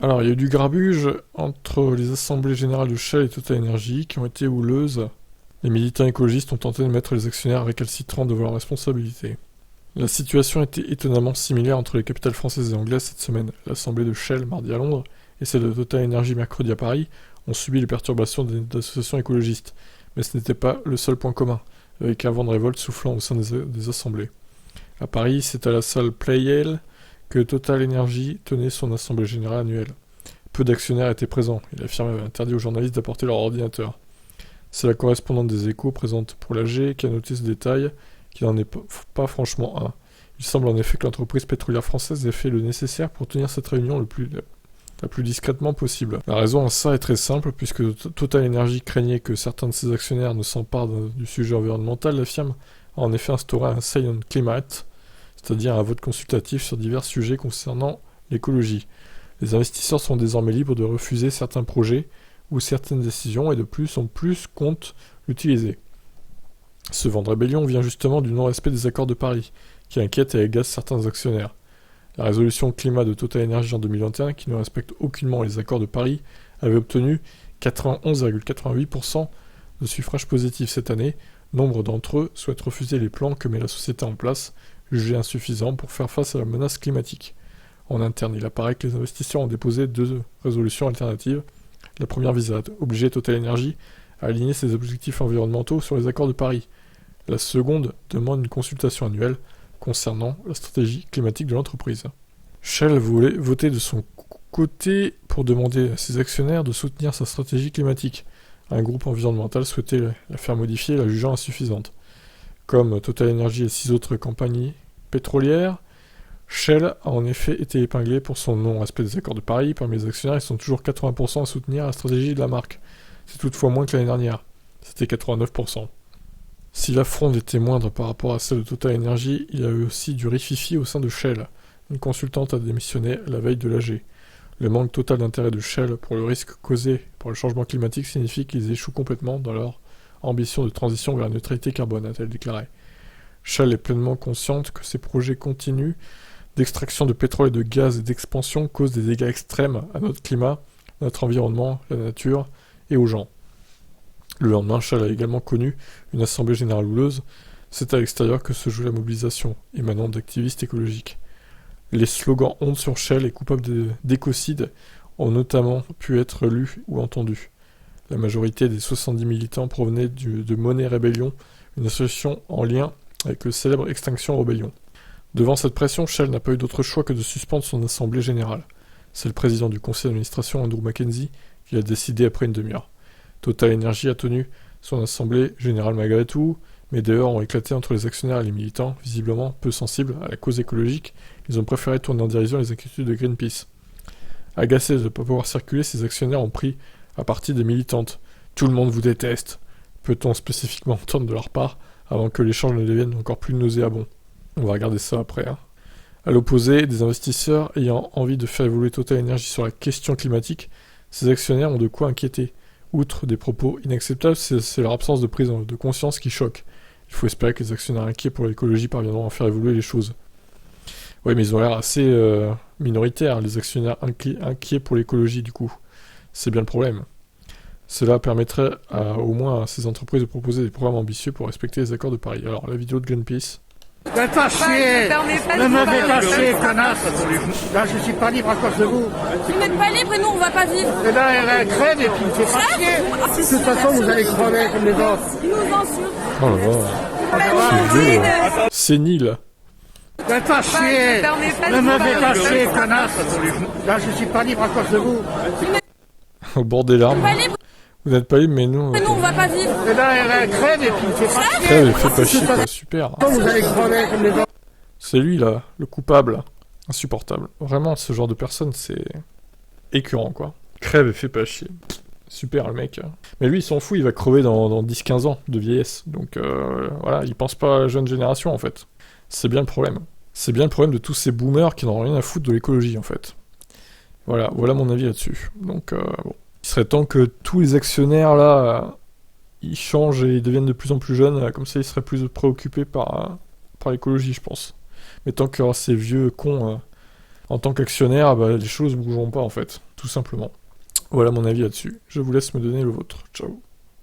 Alors, il y a eu du grabuge entre les assemblées générales de Shell et Total Energy qui ont été houleuses. Les militants écologistes ont tenté de mettre les actionnaires récalcitrants devant leurs responsabilités. La situation était étonnamment similaire entre les capitales françaises et anglaises cette semaine. L'assemblée de Shell mardi à Londres et celle de Total Energy mercredi à Paris ont subi les perturbations des associations écologistes. Mais ce n'était pas le seul point commun, avec un vent de révolte soufflant au sein des assemblées. À Paris, c'est à la salle Pleyel que Total Energy tenait son assemblée générale annuelle. Peu d'actionnaires étaient présents, et la firme avait interdit aux journalistes d'apporter leur ordinateur. C'est la correspondante des Échos présente pour l'AG qui a noté ce détail, qui n'en est pas franchement un. Il semble en effet que l'entreprise pétrolière française ait fait le nécessaire pour tenir cette réunion la plus discrètement possible. La raison à ça est très simple, puisque Total Energy craignait que certains de ses actionnaires ne s'emparent du sujet environnemental. La firme a en effet instauré un Silent Climate, c'est-à-dire un vote consultatif sur divers sujets concernant l'écologie. Les investisseurs sont désormais libres de refuser certains projets ou certaines décisions et de plus en plus comptent l'utiliser. Ce vent de rébellion vient justement du non-respect des accords de Paris, qui inquiète et agace certains actionnaires. La résolution climat de Total Energy en 2021, qui ne respecte aucunement les accords de Paris, avait obtenu 91,88% de suffrages positifs cette année. Nombre d'entre eux souhaitent refuser les plans que met la société en place, jugés insuffisants pour faire face à la menace climatique. En interne, il apparaît que les investisseurs ont déposé 2 résolutions alternatives. La première vise à obliger Total Energy à aligner ses objectifs environnementaux sur les accords de Paris. La seconde demande une consultation annuelle concernant la stratégie climatique de l'entreprise. Shell voulait voter de son côté pour demander à ses actionnaires de soutenir sa stratégie climatique. Un groupe environnemental souhaitait la faire modifier, la jugeant insuffisante. Comme Total Energy et 6 autres compagnies pétrolières, Shell a en effet été épinglé pour son non-respect des accords de Paris. Parmi les actionnaires, ils sont toujours 80% à soutenir la stratégie de la marque. C'est toutefois moins que l'année dernière. C'était 89%. Si la fronde était moindre par rapport à celle de Total Energy, il y a eu aussi du rififi au sein de Shell. Une consultante a démissionné la veille de l'AG. Le manque total d'intérêt de Shell pour le risque causé par le changement climatique signifie qu'ils échouent complètement dans leur ambition de transition vers la neutralité carbone, a-t-elle déclaré. Shell est pleinement consciente que ces projets continus d'extraction de pétrole et de gaz et d'expansion causent des dégâts extrêmes à notre climat, notre environnement, la nature et aux gens. Le lendemain, Shell a également connu une assemblée générale houleuse. C'est à l'extérieur que se joue la mobilisation, émanant d'activistes écologiques. Les slogans Honte sur Shell et coupable d'écocide ont notamment pu être lus ou entendus. La majorité des 70 militants provenaient de Monnaie Rébellion, une association en lien avec le célèbre Extinction Rebellion. Devant cette pression, Shell n'a pas eu d'autre choix que de suspendre son assemblée générale. C'est le président du conseil d'administration, Andrew Mackenzie, qui l'a décidé après une demi-heure. Total Energy a tenu son assemblée générale malgré tout, mais des heurts ont éclaté entre les actionnaires et les militants, visiblement peu sensibles à la cause écologique. Ils ont préféré tourner en dérision les inquiétudes de Greenpeace. Agacés de ne pas pouvoir circuler, ces actionnaires ont pris à partie des militantes. « Tout le monde vous déteste !» peut-on spécifiquement entendre de leur part, avant que l'échange ne devienne encore plus nauséabond. On va regarder ça après. À l'opposé, des investisseurs ayant envie de faire évoluer Total Energy sur la question climatique, ces actionnaires ont de quoi inquiéter. Outre des propos inacceptables, c'est leur absence de prise de conscience qui choque. Il faut espérer que les actionnaires inquiets pour l'écologie parviendront à faire évoluer les choses. Oui, mais ils ont l'air assez minoritaires, les actionnaires inquiets pour l'écologie, du coup. C'est bien le problème. Cela permettrait au moins à ces entreprises de proposer des programmes ambitieux pour respecter les accords de Paris. Alors, la vidéo de Greenpeace. Faites pas chier! Ne me faites pas chier, connasse! Là, je suis pas libre à cause de vous. Vous n'êtes pas libre et nous, on va pas vivre. Et là, elle crève et puis il fait pas chier. De toute façon, vous allez crever comme les autres. Ils nous insultent. Oh là là. C'est nul. Faites pas chier! Ne me faites pas chier, connasse! Là, je suis pas libre à cause de vous. Au bord des larmes. Vous n'êtes pas libre, mais nous... Mais nous, on va pas vivre. Et là, elle crève et puis il fait pas chier. Crève et fait pas chier, quoi. Super. Vous allez crever comme les autres. C'est lui, là, le coupable. Insupportable. Vraiment, ce genre de personne, c'est... écœurant, quoi. Crève et fait pas chier. Super, le mec. Mais lui, il s'en fout, il va crever dans 10-15 ans de vieillesse. Donc, voilà, il pense pas à la jeune génération, en fait. C'est bien le problème. C'est bien le problème de tous ces boomers qui n'ont rien à foutre de l'écologie, en fait. Voilà mon avis là-dessus. Donc, bon. Il serait temps que tous les actionnaires, là, ils changent et ils deviennent de plus en plus jeunes. Comme ça, ils seraient plus préoccupés par l'écologie, je pense. Mais tant qu'il y aura ces vieux cons En tant qu'actionnaire, bah, les choses bougeront pas en fait, tout simplement. Voilà mon avis là-dessus. Je vous laisse me donner le vôtre. Ciao.